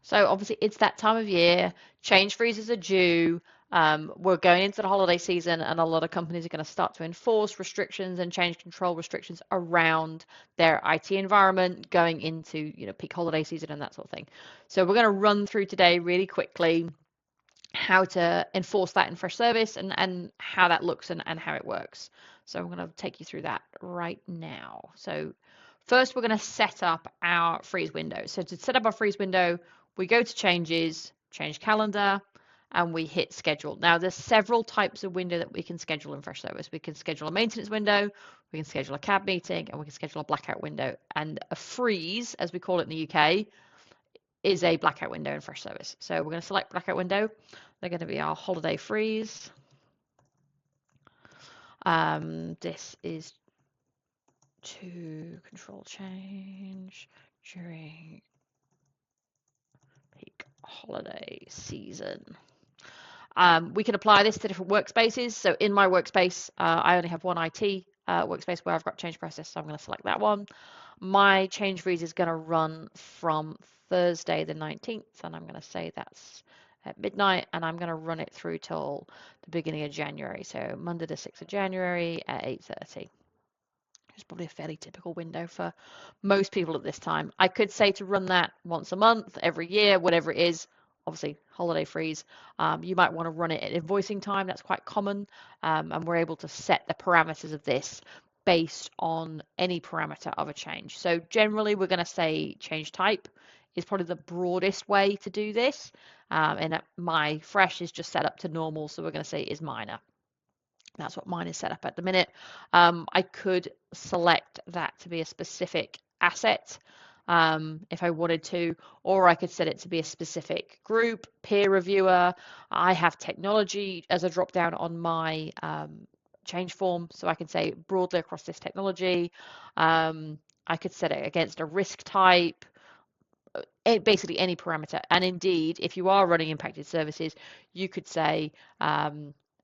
So obviously it's that time of year, change freezes are due. We're going into the holiday season, and a lot of companies are going to start to enforce restrictions and change control restrictions around their IT environment going into, peak holiday season and that sort of thing. So we're going to run through today really quickly how to enforce that in Freshservice and how that looks and how it works. So I'm going to take you through that right now. So first, we're going to set up our freeze window. So to set up our freeze window, we go to changes, change calendar, and we hit schedule. Now, there's several types of window that we can schedule in Freshservice. We can schedule a maintenance window, we can schedule a CAB meeting, and we can schedule a blackout window. And a freeze, as we call it in the UK, is a blackout window in Freshservice. So we're going to select blackout window. They're going to be our holiday freeze. This is to control change during peak holiday season. We can apply this to different workspaces. So in my workspace, I only have one IT workspace where I've got change process, so I'm going to select that one. My change freeze is going to run from Thursday the 19th, and I'm going to say that's at midnight, and I'm going to run it through till the beginning of January. So Monday the 6th of January at 8:30. It's probably a fairly typical window for most people at this time. I could say to run that once a month, every year, whatever it is. Obviously, holiday freeze. You might want to run it at invoicing time. That's quite common. And we're able to set the parameters of this based on any parameter of a change. So generally, we're going to say change type is probably the broadest way to do this. And my fresh is just set up to normal, so we're going to say is minor. That's what mine is set up at the minute. I could select that to be a specific asset if I wanted to, or I could set it to be a specific group, peer reviewer. I have technology as a drop down on my change form, so I can say broadly across this technology. I could set it against a risk type, basically any parameter. And indeed, if you are running impacted services, you could say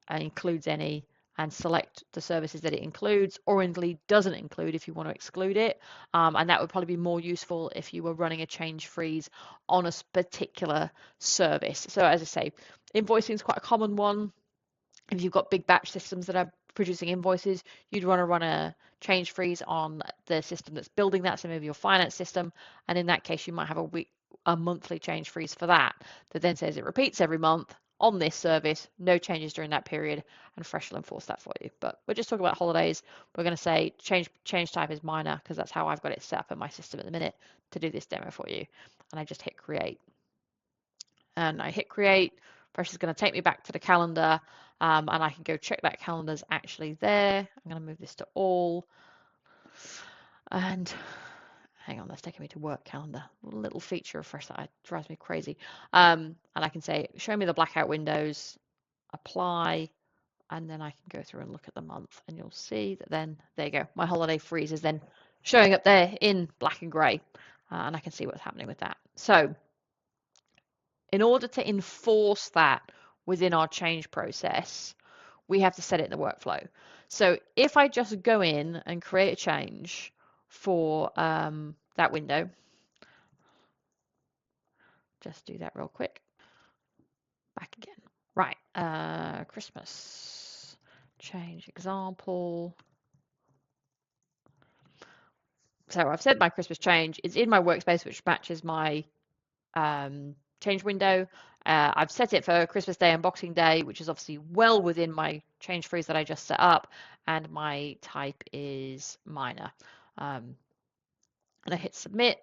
includes any and select the services that it includes, or indeed doesn't include if you want to exclude it. And that would probably be more useful if you were running a change freeze on a particular service. So as I say, invoicing is quite a common one. If you've got big batch systems that are producing invoices, you'd want to run a change freeze on the system that's building that, so maybe your finance system, and in that case you might have a monthly change freeze for that then says it repeats every month on this service, no changes during that period, and Fresh will enforce that for you. But we're just talking about holidays. We're going to say change type is minor because that's how I've got it set up in my system at the minute to do this demo for you. And I just hit create. And I hit create. Fresh is going to take me back to the calendar, and I can go check that calendar's actually there. I'm going to move this to all. And hang on, that's taking me to work calendar. A little feature of Fresh that drives me crazy. And I can say, show me the blackout windows, apply, and then I can go through and look at the month. And you'll see that then, there you go, my holiday freeze is then showing up there in black and grey. And I can see what's happening with that. So in order to enforce that within our change process, we have to set it in the workflow. So if I just go in and create a change for that window, just do that real quick. Back again. Right, Christmas change example. So I've set my Christmas change. It's in my workspace, which matches my change window. I've set it for Christmas Day and Boxing Day, which is obviously well within my change freeze that I just set up, and my type is minor. And I hit submit.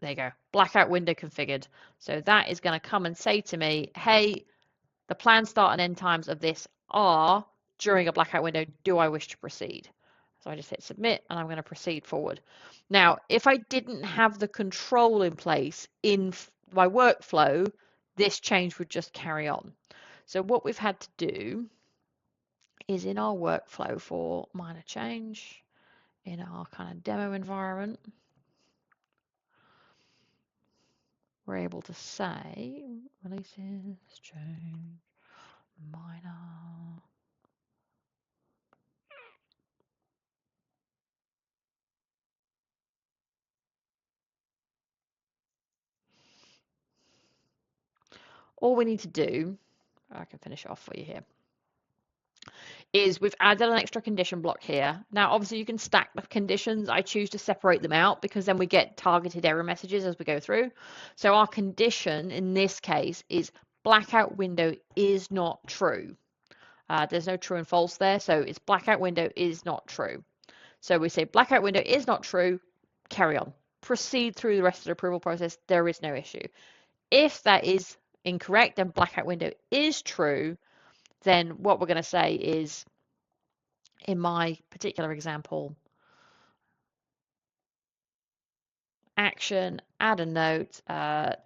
There you go, blackout window configured. So that is going to come and say to me, hey, the planned start and end times of this are during a blackout window. Do I wish to proceed? So I just hit submit and I'm going to proceed forward. Now, if I didn't have the control in place in my workflow, this change would just carry on. So what we've had to do is in our workflow for minor change, in our kind of demo environment, we're able to say releases, change, minor. all we need to do, I can finish it off for you here, is we've added an extra condition block here. Now, obviously, you can stack the conditions. I choose to separate them out because then we get targeted error messages as we go through. So our condition in this case is blackout window is not true. There's no true and false there, so it's blackout window is not true. So we say blackout window is not true, carry on. Proceed through the rest of the approval process, there is no issue. If that is incorrect and blackout window is true, then what we're going to say is, in my particular example, action, add a note,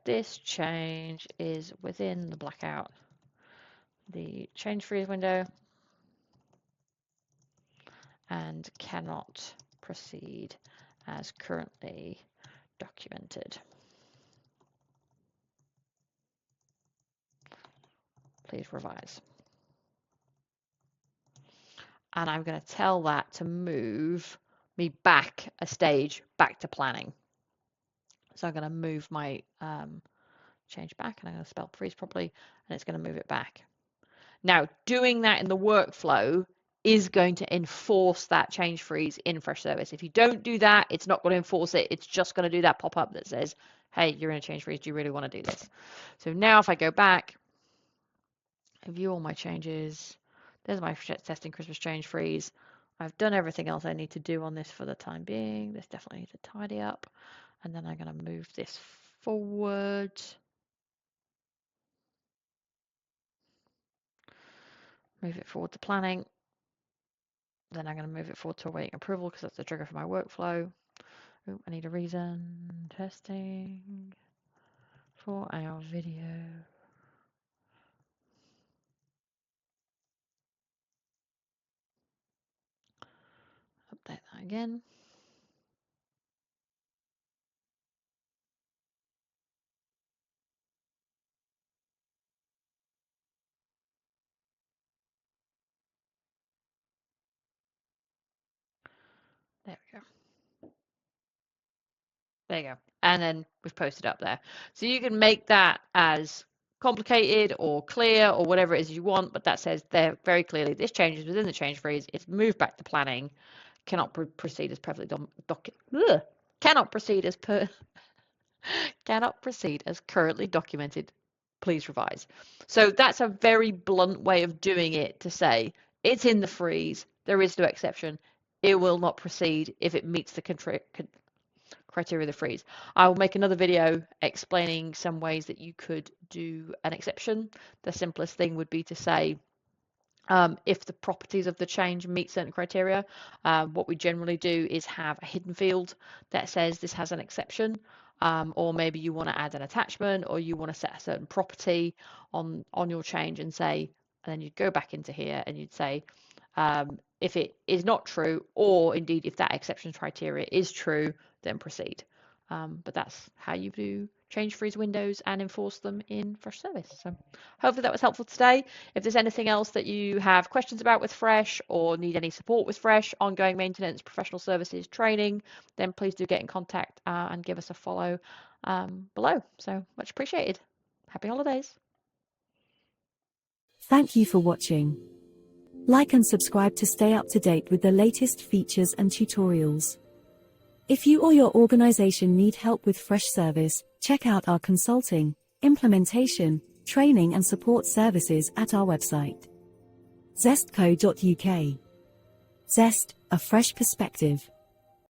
this change is within the blackout, the change freeze window, and cannot proceed as currently documented. Please revise. And I'm going to tell that to move me back a stage, back to planning. So I'm going to move my change back, and I'm going to spell freeze properly, and it's going to move it back. Now, doing that in the workflow is going to enforce that change freeze in Freshservice. If you don't do that, it's not going to enforce it. It's just going to do that pop-up that says, hey, you're in a change freeze. Do you really want to do this? So now if I go back, view all my changes, there's my testing Christmas change freeze. I've done everything else I need to do on this for the time being. This definitely needs to tidy up. And then I'm going to move this forward. Move it forward to planning. Then I'm going to move it forward to awaiting approval because that's the trigger for my workflow. Oh, I need a reason. Testing for our video. Update that again. There we go. There you go. And then we've posted up there. So you can make that as complicated or clear or whatever it is you want, but that says there very clearly this change is within the change freeze. It's moved back to planning. Cannot proceed as perfectly cannot proceed as cannot proceed as currently documented. Please revise. So that's a very blunt way of doing it, to say it's in the freeze. There is no exception. It will not proceed if it meets the criteria of the freeze. I will make another video explaining some ways that you could do an exception. The simplest thing would be to say, if the properties of the change meet certain criteria, what we generally do is have a hidden field that says this has an exception, or maybe you want to add an attachment, or you want to set a certain property on your change and say, and then you'd go back into here and you'd say, if it is not true, or indeed if that exception criteria is true, then proceed. But that's how you do change freeze windows and enforce them in Freshservice. So hopefully that was helpful today. If there's anything else that you have questions about with Fresh, or need any support with Fresh, ongoing maintenance, professional services, training, then please do get in contact and give us a follow below. So much appreciated. Happy holidays. Thank you for watching. Like and subscribe to stay up to date with the latest features and tutorials. If you or your organization need help with Freshservice, check out our consulting, implementation, training and support services at our website, zest.co.uk. Zest, a fresh perspective.